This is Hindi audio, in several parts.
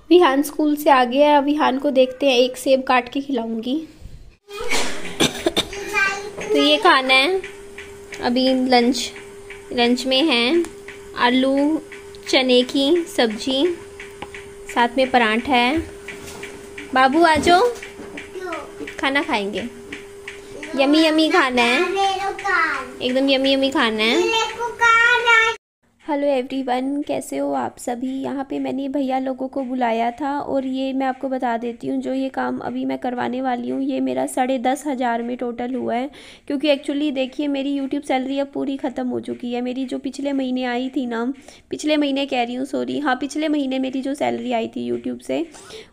विहान स्कूल से आ गया है। विहान को देखते हैं, एक सेब काट के खिलाऊंगी। तो ये खाना है अभी। लंच में है आलू चने की सब्जी, साथ में पराठा है। बाबू आ जाओ, खाना खाएंगे। यमी यमी खाना है, एकदम यमी यमी खाना है। हेलो एवरीवन, कैसे हो आप सभी। यहाँ पे मैंने भैया लोगों को बुलाया था और ये मैं आपको बता देती हूँ, जो ये काम अभी मैं करवाने वाली हूँ ये मेरा 10,500 में टोटल हुआ है। क्योंकि एक्चुअली देखिए मेरी यूट्यूब सैलरी अब पूरी ख़त्म हो चुकी है। मेरी जो पिछले महीने आई थी ना, पिछले महीने कह रही हूँ सॉरी, हाँ पिछले महीने मेरी जो सैलरी आई थी यूट्यूब से,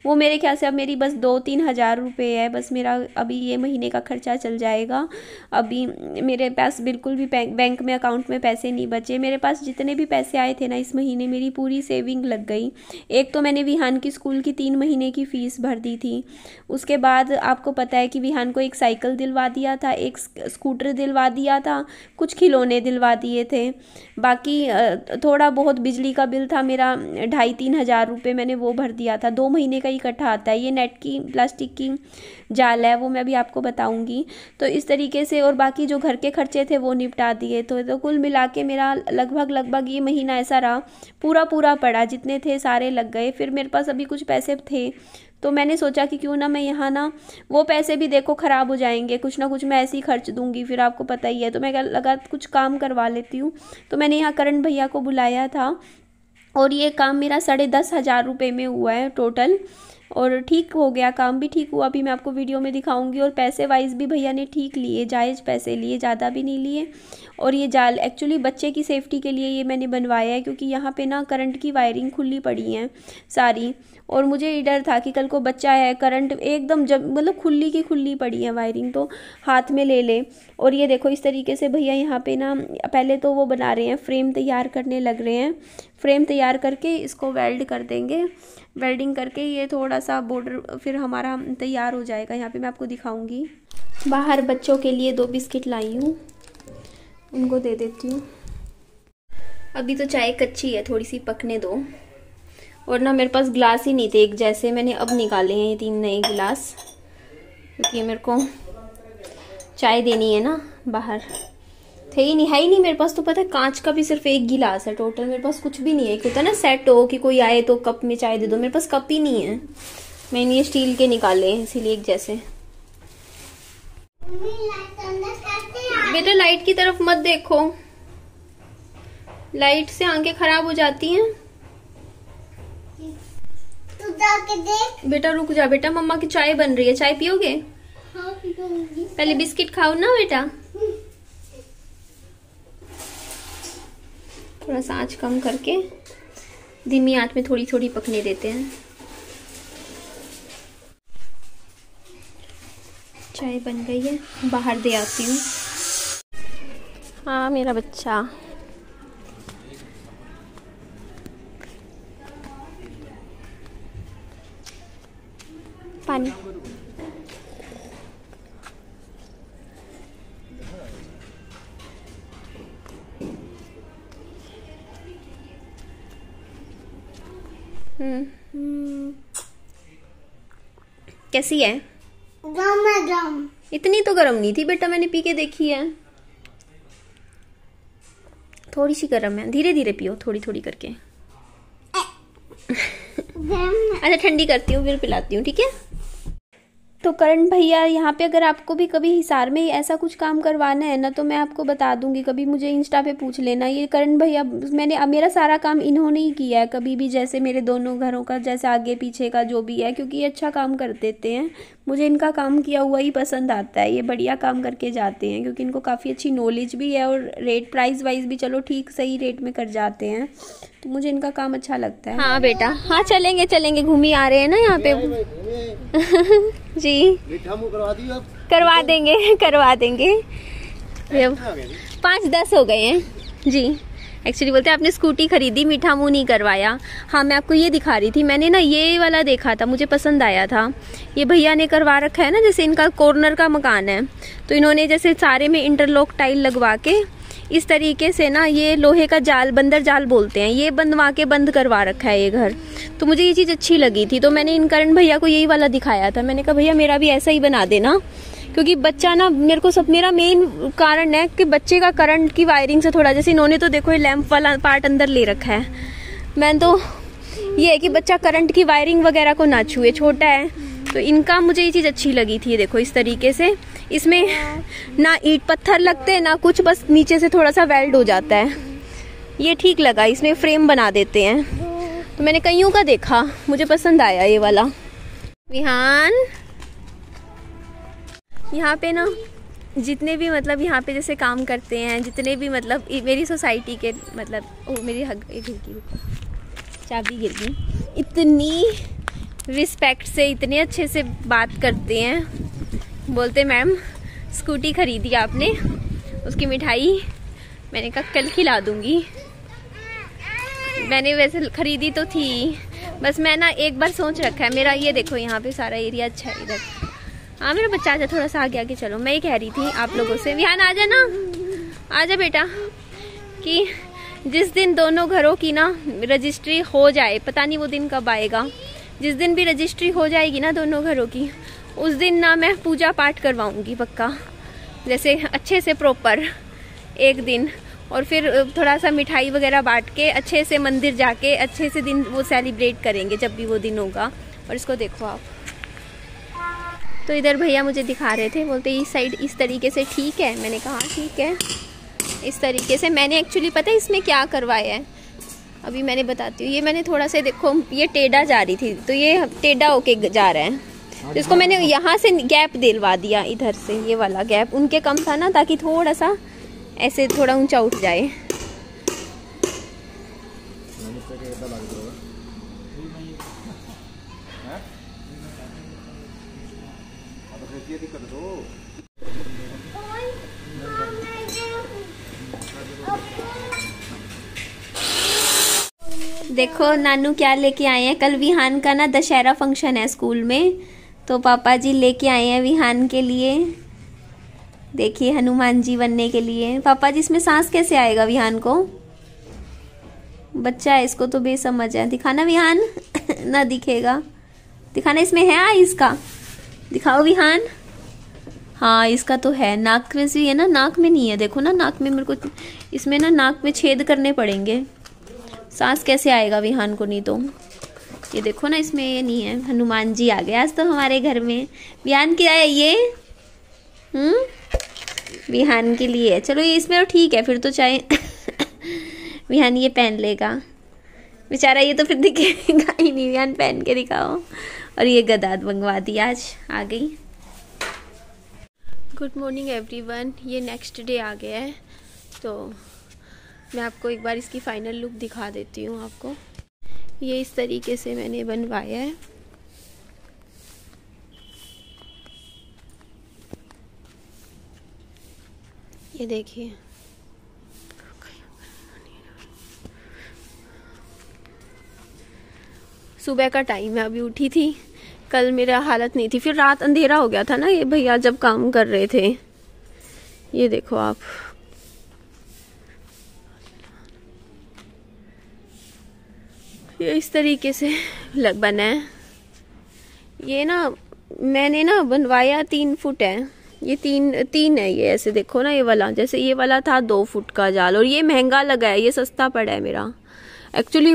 वो मेरे ख्याल से अब मेरी बस 2-3 हज़ार रुपये है। बस मेरा अभी ये महीने का खर्चा चल जाएगा। अभी मेरे पास बिल्कुल भी बैंक में अकाउंट में पैसे नहीं बचे। मेरे पास जितने पैसे आए थे ना इस महीने, मेरी पूरी सेविंग लग गई। एक तो मैंने विहान की स्कूल की 3 महीने की फ़ीस भर दी थी। उसके बाद आपको पता है कि विहान को एक साइकिल दिलवा दिया था, एक स्कूटर दिलवा दिया था, कुछ खिलौने दिलवा दिए थे। बाकी थोड़ा बहुत बिजली का बिल था मेरा 2,500-3 हज़ार रुपये, मैंने वो भर दिया था। 2 महीने का इकट्ठा आता है। ये नेट की प्लास्टिक की जाल है, वो मैं अभी आपको बताऊंगी। तो इस तरीके से, और बाकी जो घर के खर्चे थे वो निपटा दिए। तो कुल मिला के मेरा लगभग ये महीना ऐसा रहा, पूरा पड़ा, जितने थे सारे लग गए। फिर मेरे पास अभी कुछ पैसे थे तो मैंने सोचा कि क्यों ना मैं यहाँ ना, वो पैसे भी देखो ख़राब हो जाएंगे, कुछ ना कुछ मैं ऐसे ही खर्च दूंगी, फिर आपको पता ही है। तो मैं लगा कुछ काम करवा लेती हूँ। तो मैंने यहाँ करण भैया को बुलाया था और ये काम मेरा 10,500 रुपये में हुआ है टोटल। और ठीक हो गया, काम भी ठीक हुआ, अभी मैं आपको वीडियो में दिखाऊंगी। और पैसे वाइज भी भैया ने ठीक लिए, जायज़ पैसे लिए, ज़्यादा भी नहीं लिए। और ये जाल एक्चुअली बच्चे की सेफ्टी के लिए ये मैंने बनवाया है, क्योंकि यहाँ पे ना करंट की वायरिंग खुली पड़ी है सारी। और मुझे ये डर था कि कल को बच्चा है, करंट एकदम जब मतलब खुली की खुली पड़ी है वायरिंग, तो हाथ में ले ले। और ये देखो इस तरीके से भैया यहाँ पे ना पहले तो वो बना रहे हैं, फ्रेम तैयार करने लग रहे हैं। फ्रेम तैयार करके इसको वेल्ड कर देंगे। वेल्डिंग करके ये थोड़ा सा बॉर्डर फिर हमारा तैयार हो जाएगा। यहाँ पे मैं आपको दिखाऊंगी। बाहर बच्चों के लिए 2 बिस्किट लाई हूँ, उनको दे देती हूँ। अभी तो चाय कच्ची है, थोड़ी सी पकने दो। और ना मेरे पास ग्लास ही नहीं थे एक जैसे, मैंने अब निकाले हैं ये 3 नए गिलास, क्योंकि मेरे को चाय देनी है ना बाहर। थे ही नहीं, है ही नहीं मेरे पास। तो पता है कांच का भी सिर्फ 1 गिलास है टोटल, मेरे पास कुछ भी नहीं है। एक होता है ना सेट हो कि कोई आए तो कप में चाय दे दो, मेरे पास कप ही नहीं है। मैंने ये स्टील के निकाले हैं इसीलिए एक जैसे। बेटा लाइट की तरफ मत देखो, लाइट से आंखें खराब हो जाती हैं। तू जाके देख। बेटा रुक जा बेटा, मम्मा की चाय बन रही है, चाय पियोगे? हाँ पियूंगी। पहले बिस्किट खाओ ना बेटा। थोड़ा सा आंच कम करके धीमी आंच में थोड़ी थोड़ी पकने देते हैं। चाय बन गई है, बाहर दे आती हूँ। हाँ मेरा बच्चा। पानी। कैसी है? गरम। इतनी तो गर्म नहीं थी बेटा, मैंने पी के देखी है। थोड़ी सी गर्म है, धीरे धीरे पियो, थोड़ी थोड़ी करके। अच्छा ठंडी करती हूँ फिर पिलाती हूँ, ठीक है? तो करण भैया यहाँ पे अगर आपको भी कभी हिसार में ऐसा कुछ काम करवाना है ना, तो मैं आपको बता दूंगी, कभी मुझे इंस्टा पे पूछ लेना। ये करण भैया मेरा सारा काम इन्होंने ही किया है कभी भी, जैसे मेरे दोनों घरों का, जैसे आगे पीछे का जो भी है, क्योंकि ये अच्छा काम कर देते हैं। मुझे इनका काम किया हुआ ही पसंद आता है, ये बढ़िया काम करके जाते हैं, क्योंकि इनको काफ़ी अच्छी नॉलेज भी है और रेट प्राइस वाइज भी चलो ठीक सही रेट में कर जाते हैं। तो मुझे इनका काम अच्छा लगता है। हाँ बेटा, हाँ चलेंगे, घूमी आ रहे हैं ना यहाँ पे। जी करवा देंगे। 5-10 हो गए हैं जी। एक्चुअली बोलते हैं आपने स्कूटी खरीदी, मीठा मुंह नहीं करवाया। हाँ मैं आपको ये दिखा रही थी, मैंने ना ये वाला देखा था, मुझे पसंद आया था। ये भैया ने करवा रखा है ना, जैसे इनका कॉर्नर का मकान है, तो इन्होंने जैसे सारे में इंटरलॉक टाइल लगवा के इस तरीके से ना ये लोहे का जाल, बंदर जाल बोलते हैं, ये बंधवा के बंद करवा रखा है ये घर। तो मुझे ये चीज़ अच्छी लगी थी, तो मैंने इन करण भैया को यही वाला दिखाया था। मैंने कहा भैया मेरा भी ऐसा ही बना देना, क्योंकि बच्चा ना मेरा मेन कारण है कि बच्चे का करंट की वायरिंग से थोड़ा, जैसे इन्होंने तो देखो ये लैंप वाला पार्ट अंदर ले रखा है, मैं तो ये है कि बच्चा करंट की वायरिंग वगैरह को ना छुए, छोटा है। तो इनका मुझे ये चीज़ अच्छी लगी थी। देखो इस तरीके से इसमें ना ईंट पत्थर लगते ना कुछ, बस नीचे से थोड़ा सा वेल्ड हो जाता है, ये ठीक लगा। इसमें फ्रेम बना देते हैं, तो मैंने कईयों का देखा, मुझे पसंद आया ये वाला। विहान यहाँ पे ना जितने भी मतलब यहाँ पे जैसे काम करते हैं, जितने भी मतलब मेरी सोसाइटी के मतलब मेरी चाबी गिर गई, इतनी रिस्पेक्ट से, इतने अच्छे से बात करते हैं। बोलते मैम स्कूटी खरीदी आपने, उसकी मिठाई मैंने कहा कल खिला दूंगी। मैंने वैसे खरीदी तो थी, बस मैं ना एक बार सोच रखा है मेरा। ये देखो यहाँ पे सारा एरिया अच्छा है इधर। हाँ मेरा बच्चा आजा थोड़ा सा आगे आगे चलो। मैं ये कह रही थी आप लोगों से, विहान आजा ना, आजा बेटा, कि जिस दिन दोनों घरों की ना रजिस्ट्री हो जाए, पता नहीं वो दिन कब आएगा, जिस दिन भी रजिस्ट्री हो जाएगी ना दोनों घरों की, उस दिन ना मैं पूजा पाठ करवाऊंगी पक्का, जैसे अच्छे से प्रॉपर एक दिन, और फिर थोड़ा सा मिठाई वगैरह बांट के अच्छे से मंदिर जाके अच्छे से दिन वो सेलिब्रेट करेंगे जब भी वो दिन होगा। और इसको देखो आप, तो इधर भैया मुझे दिखा रहे थे, बोलते इस साइड इस तरीके से ठीक है। मैंने कहा ठीक है इस तरीके से। मैंने एक्चुअली पता है इसमें क्या करवाया है, अभी मैंने बताती हूँ। ये मैंने थोड़ा सा देखो, ये टेढ़ा जा रही थी तो ये टेढ़ा होके जा रहा है, तो इसको मैंने यहाँ से गैप दिलवा दिया, इधर से ये वाला गैप उनके कम था ना, ताकि थोड़ा सा ऐसे थोड़ा ऊंचा उठ जाए। देखो नानू क्या लेके आए हैं, कल विहान का ना दशहरा फंक्शन है स्कूल में, तो पापा जी लेके आए हैं विहान के लिए। देखिए हनुमान जी बनने के लिए। पापा जी इसमें सांस कैसे आएगा विहान को, बच्चा है इसको तो बेसमझ है। दिखाना विहान ना दिखेगा, दिखाना इसमें है आइस का, दिखाओ विहान। हाँ इसका तो है, नाक में से है ना, नाक में नहीं है, देखो ना नाक में, मेरे को इसमें ना नाक में छेद करने पड़ेंगे, सांस कैसे आएगा विहान को, नहीं तो ये देखो ना इसमें ये नहीं है। हनुमान जी आ गए आज तो हमारे घर में। विहान क्या है ये, विहान के लिए। चलो ये इसमें तो ठीक है, फिर तो चाहे विहान ये पहन लेगा बेचारा, ये तो फिर दिखेगा ही नहीं। विहान पहन के दिखाओ। और ये गदा मंगवा दी आज, आ गई। गुड मॉर्निंग एवरीवन, ये नेक्स्ट डे आ गया है, तो मैं आपको एक बार इसकी फाइनल लुक दिखा देती हूँ आपको। ये इस तरीके से मैंने बनवाया है। ये देखिए सुबह का टाइम है, अभी उठी थी, कल मेरा हालत नहीं थी, फिर रात अंधेरा हो गया था ना ये भैया जब काम कर रहे थे। ये देखो आप, ये इस तरीके से बना है। ये ना मैंने ना बनवाया 3 फुट है, ये तीन है ये, ऐसे देखो ना ये वाला, जैसे ये वाला था 2 फुट का जाल, और ये महंगा लगा है, ये सस्ता पड़ा है मेरा। एक्चुअली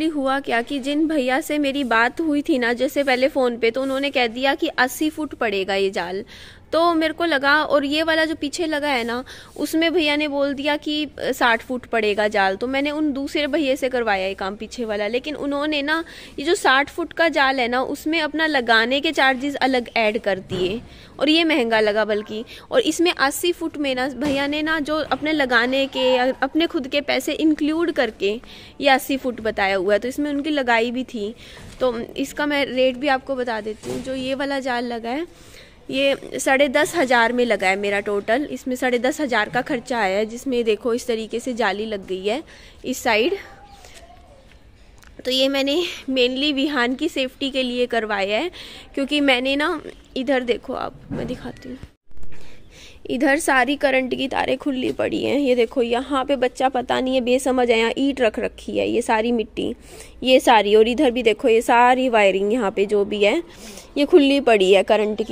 हुआ क्या कि जिन भैया से मेरी बात हुई थी ना जैसे पहले फ़ोन पे, तो उन्होंने कह दिया कि 80 फुट पड़ेगा ये जाल, तो मेरे को लगा, और ये वाला जो पीछे लगा है ना उसमें भैया ने बोल दिया कि 60 फुट पड़ेगा जाल, तो मैंने उन दूसरे भैया से करवाया ये काम पीछे वाला। लेकिन उन्होंने ना ये जो 60 फुट का जाल है ना उसमें अपना लगाने के चार्जेस अलग ऐड कर दिए, और ये महंगा लगा बल्कि। और इसमें 80 फुट में ना भैया ने ना जो अपने लगाने के अपने खुद के पैसे इंक्लूड करके ये 80 फुट बताया हुआ है, तो इसमें उनकी लगाई भी थी। तो इसका मैं रेट भी आपको बता देती हूँ। जो ये वाला जाल लगा है ये 10,500 में लगा है मेरा टोटल, इसमें 10,500 का खर्चा आया है, जिसमें देखो इस तरीके से जाली लग गई है इस साइड। तो ये मैंने मेनली विहान की सेफ्टी के लिए करवाया है, क्योंकि मैंने ना इधर देखो आप, मैं दिखाती हूँ, इधर सारी करंट की तारें खुली पड़ी हैं। ये देखो यहाँ पे बच्चा पता नहीं है बेसमझ है, यहाँ ईंट रख रखी है, ये सारी मिट्टी, ये सारी, और इधर भी देखो ये सारी वायरिंग यहाँ पे जो भी है ये खुली पड़ी है। करंट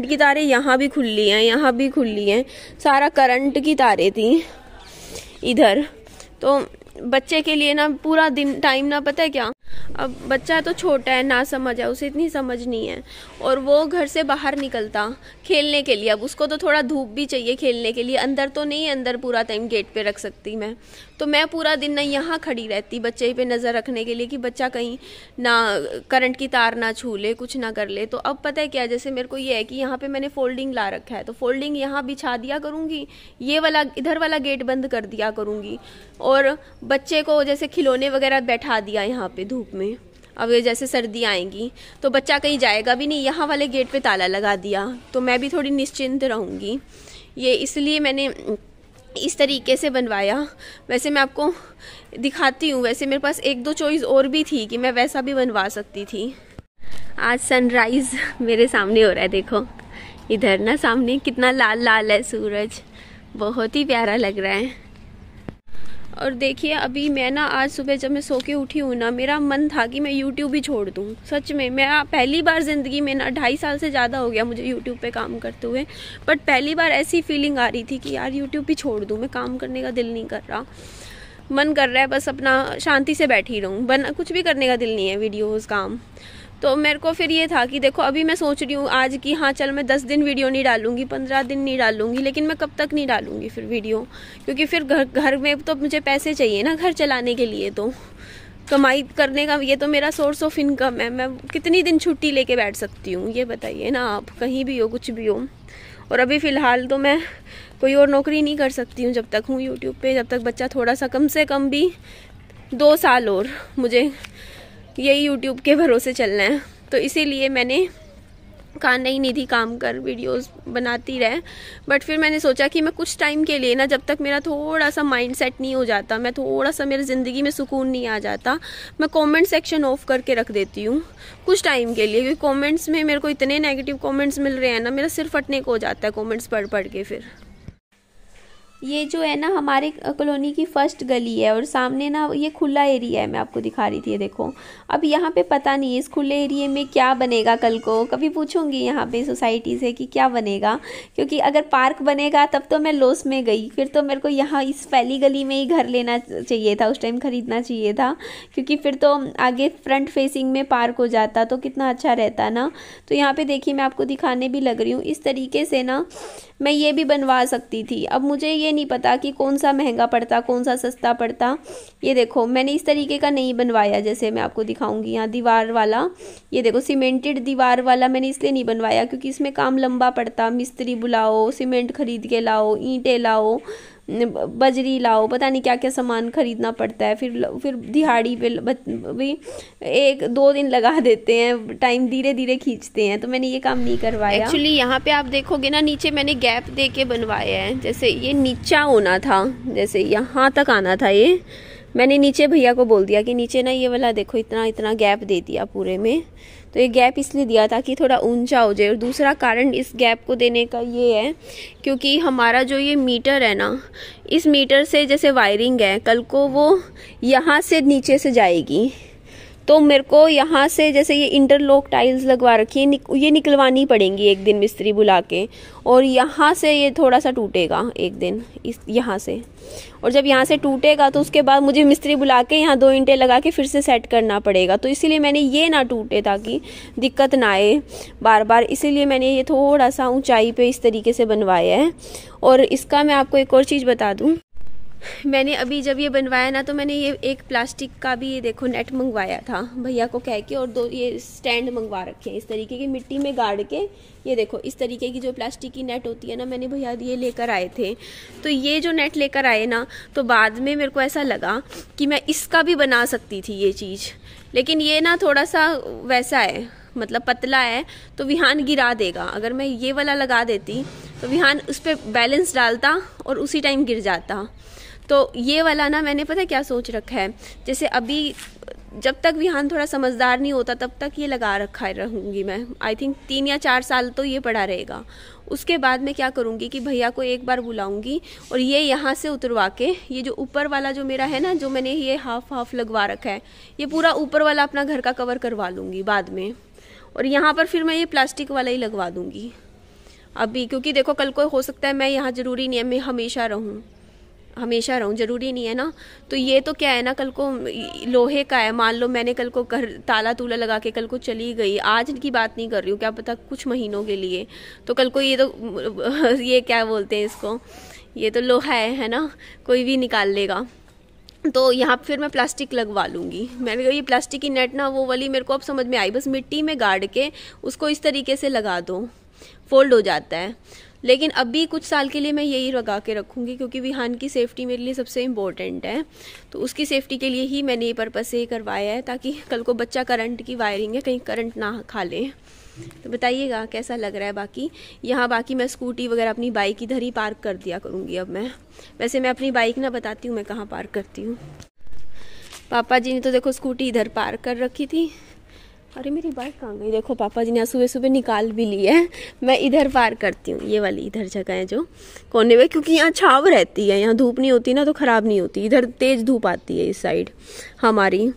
की तारें यहाँ भी खुली हैं, यहाँ भी खुली हैं, सारा करंट की तारें थी इधर। तो बच्चे के लिए ना पूरा दिन टाइम ना, पता है क्या, अब बच्चा तो छोटा है, ना समझ है, उसे इतनी समझ नहीं है, और वो घर से बाहर निकलता खेलने के लिए। अब उसको तो थोड़ा धूप भी चाहिए खेलने के लिए, अंदर तो नहीं, अंदर पूरा टाइम गेट पे रख सकती मैं, तो मैं पूरा दिन ना यहाँ खड़ी रहती बच्चे पे नज़र रखने के लिए कि बच्चा कहीं ना करंट की तार ना छू ले, कुछ ना कर ले। तो अब पता है क्या, जैसे मेरे को ये है कि यहाँ पे मैंने फोल्डिंग ला रखा है, तो फोल्डिंग यहाँ बिछा दिया करूँगी, ये वाला इधर वाला गेट बंद कर दिया करूँगी, और बच्चे को जैसे खिलौने वगैरह बैठा दिया यहाँ पे धूप में। अब ये जैसे सर्दी आएंगी तो बच्चा कहीं जाएगा भी नहीं, यहाँ वाले गेट पे ताला लगा दिया, तो मैं भी थोड़ी निश्चिंत रहूँगी। ये इसलिए मैंने इस तरीके से बनवाया। वैसे मैं आपको दिखाती हूँ, वैसे मेरे पास एक दो चॉइस और भी थी कि मैं वैसा भी बनवा सकती थी। आज सनराइज़ मेरे सामने हो रहा है, देखो इधर ना सामने कितना लाल लाल है सूरज, बहुत ही प्यारा लग रहा है। और देखिए अभी मैं ना आज सुबह जब मैं सो के उठी हूँ ना, मेरा मन था कि मैं YouTube ही छोड़ दूँ। सच में मैं पहली बार ज़िंदगी में ना 2.5 साल से ज़्यादा हो गया मुझे YouTube पे काम करते हुए, बट पहली बार ऐसी फीलिंग आ रही थी कि यार YouTube ही छोड़ दूँ, मैं काम करने का दिल नहीं कर रहा, मन कर रहा है बस अपना शांति से बैठी रहूँ, कुछ भी करने का दिल नहीं है, वीडियोज़ काम। तो मेरे को फिर ये था कि देखो अभी मैं सोच रही हूँ आज की, हाँ चल मैं 10 दिन वीडियो नहीं डालूंगी, 15 दिन नहीं डालूंगी, लेकिन मैं कब तक नहीं डालूंगी फिर वीडियो, क्योंकि फिर घर में तो मुझे पैसे चाहिए ना घर चलाने के लिए, तो कमाई करने का ये तो मेरा सोर्स ऑफ इनकम है। मैं कितनी दिन छुट्टी लेके बैठ सकती हूँ ये बताइए ना आप, कहीं भी हो कुछ भी हो। और अभी फ़िलहाल तो मैं कोई और नौकरी नहीं कर सकती हूँ जब तक हूँ यूट्यूब पर, जब तक बच्चा थोड़ा सा, कम से कम भी 2 साल और मुझे यही यूट्यूब के भरोसे चलना है। तो इसीलिए मैंने कहा नहीं निधि काम कर, वीडियोस बनाती रहे। बट फिर मैंने सोचा कि मैं कुछ टाइम के लिए ना, जब तक मेरा थोड़ा सा माइंड सेट नहीं हो जाता, मैं थोड़ा सा मेरी ज़िंदगी में सुकून नहीं आ जाता, मैं कमेंट सेक्शन ऑफ करके रख देती हूँ कुछ टाइम के लिए, क्योंकि कमेंट्स में मेरे को इतने नेगेटिव कमेंट्स मिल रहे हैं ना, मेरा सिर फटने को हो जाता है कमेंट्स पढ़ पढ़ के। फिर ये जो है ना हमारे कॉलोनी की फर्स्ट गली है, और सामने ना ये खुला एरिया है, मैं आपको दिखा रही थी, ये देखो। अब यहाँ पे पता नहीं इस खुले एरिया में क्या बनेगा, कल को कभी पूछूंगी यहाँ पे सोसाइटी से कि क्या बनेगा, क्योंकि अगर पार्क बनेगा तब तो मैं लॉस में गई, फिर तो मेरे को यहाँ इस पहली गली में ही घर लेना चाहिए था, उस टाइम ख़रीदना चाहिए था, क्योंकि फिर तो आगे फ्रंट फेसिंग में पार्क हो जाता तो कितना अच्छा रहता ना। तो यहाँ पर देखिए मैं आपको दिखाने भी लग रही हूँ, इस तरीके से ना मैं ये भी बनवा सकती थी। अब मुझे ये नहीं पता कि कौन सा महंगा पड़ता कौन सा सस्ता पड़ता। ये देखो मैंने इस तरीके का नहीं बनवाया, जैसे मैं आपको दिखाऊंगी यहाँ दीवार वाला, ये देखो सीमेंटेड दीवार वाला मैंने इसलिए नहीं बनवाया क्योंकि इसमें काम लंबा पड़ता, मिस्त्री बुलाओ, सीमेंट खरीद के लाओ, ईंटें लाओ, बजरी लाओ, पता नहीं क्या क्या सामान खरीदना पड़ता है, फिर दिहाड़ी पे भी 1-2 दिन लगा देते हैं, टाइम धीरे धीरे खींचते हैं, तो मैंने ये काम नहीं करवाया। एक्चुअली यहाँ पे आप देखोगे ना नीचे मैंने गैप दे के बनवाया है, जैसे ये नीचा होना था, जैसे यहाँ तक आना था, ये मैंने नीचे भैया को बोल दिया कि नीचे ना ये वाला देखो इतना इतना गैप दे दिया पूरे में, तो ये गैप इसलिए दिया था कि थोड़ा ऊंचा हो जाए। और दूसरा कारण इस गैप को देने का ये है क्योंकि हमारा जो ये मीटर है ना, इस मीटर से जैसे वायरिंग है, कल को वो यहाँ से नीचे से जाएगी, तो मेरे को यहाँ से जैसे ये इंटरलॉक टाइल्स लगवा रखी है, ये निकलवानी पड़ेंगी एक दिन मिस्त्री बुला के, और यहाँ से ये थोड़ा सा टूटेगा एक दिन इस यहाँ से, और जब यहाँ से टूटेगा तो उसके बाद मुझे मिस्त्री बुला के यहाँ 2 ईंटें लगा के फिर से सेट करना पड़ेगा। तो इसीलिए मैंने ये ना टूटे ताकि दिक्कत ना आए बार बार, इसीलिए मैंने ये थोड़ा सा ऊंचाई पे इस तरीके से बनवाया है। और इसका मैं आपको एक और चीज़ बता दूँ, मैंने अभी जब ये बनवाया ना, तो मैंने ये एक प्लास्टिक का भी ये देखो नेट मंगवाया था भैया को कह के, और 2 ये स्टैंड मंगवा रखे हैं इस तरीके की मिट्टी में गाड़ के। ये देखो इस तरीके की जो प्लास्टिक की नेट होती है ना, मैंने भैया ये लेकर आए थे। तो ये जो नेट लेकर आए ना, तो बाद में मेरे को ऐसा लगा कि मैं इसका भी बना सकती थी ये चीज़, लेकिन ये ना थोड़ा सा वैसा है, मतलब पतला है, तो विहान गिरा देगा। अगर मैं ये वाला लगा देती तो विहान उस पर बैलेंस डालता और उसी टाइम गिर जाता। तो ये वाला ना मैंने पता क्या सोच रखा है, जैसे अभी जब तक विहान थोड़ा समझदार नहीं होता तब तक ये लगा रखा रहूँगी मैं। आई थिंक 3 या 4 साल तो ये पड़ा रहेगा। उसके बाद मैं क्या करूँगी कि भैया को एक बार बुलाऊँगी और ये यहाँ से उतरवा के, ये जो ऊपर वाला जो मेरा है ना, जो मैंने ये हाफ लगवा रखा है, ये पूरा ऊपर वाला अपना घर का कवर करवा लूँगी बाद में। और यहाँ पर फिर मैं ये प्लास्टिक वाला ही लगवा दूँगी अभी, क्योंकि देखो कल को हो सकता है मैं यहाँ, ज़रूरी नहीं है मैं हमेशा रहूँ ज़रूरी नहीं है ना। तो ये तो क्या है ना, कल को लोहे का है, मान लो मैंने कल को घर ताला तूला लगा के कल को चली गई, आज की बात नहीं कर रही हूँ, क्या पता कुछ महीनों के लिए, तो कल को ये तो ये क्या बोलते हैं इसको, ये तो लोहा है ना, कोई भी निकाल लेगा। तो यहाँ फिर मैं प्लास्टिक लगवा लूँगी। मैंने कहा ये प्लास्टिक की नेट ना, वो वाली मेरे को अब समझ में आई, बस मिट्टी में गाड़ के उसको इस तरीके से लगा दो, फोल्ड हो जाता है। लेकिन अभी कुछ साल के लिए मैं यही लगा के रखूँगी, क्योंकि विहान की सेफ़्टी मेरे लिए सबसे इम्पोर्टेंट है। तो उसकी सेफ़्टी के लिए ही मैंने ये पर्पज़ से करवाया है, ताकि कल को बच्चा करंट की वायरिंग है, कहीं करंट ना खा ले। तो बताइएगा कैसा लग रहा है। बाकी यहाँ बाकी मैं स्कूटी वगैरह अपनी बाइक इधर ही पार्क कर दिया करूँगी अब मैं। वैसे मैं अपनी बाइक ना बताती हूँ मैं कहाँ पार्क करती हूँ। पापा जी ने तो देखो स्कूटी इधर पार्क कर रखी थी। अरे मेरी बाइक कहाँ गई, देखो पापा जी ने सुबह सुबह निकाल भी ली है। मैं इधर पार्क करती हूँ, ये वाली इधर जगह है जो कोने में, क्योंकि यहाँ छाँव रहती है, यहाँ धूप नहीं होती ना तो ख़राब नहीं होती। इधर तेज़ धूप आती है इस साइड हमारी,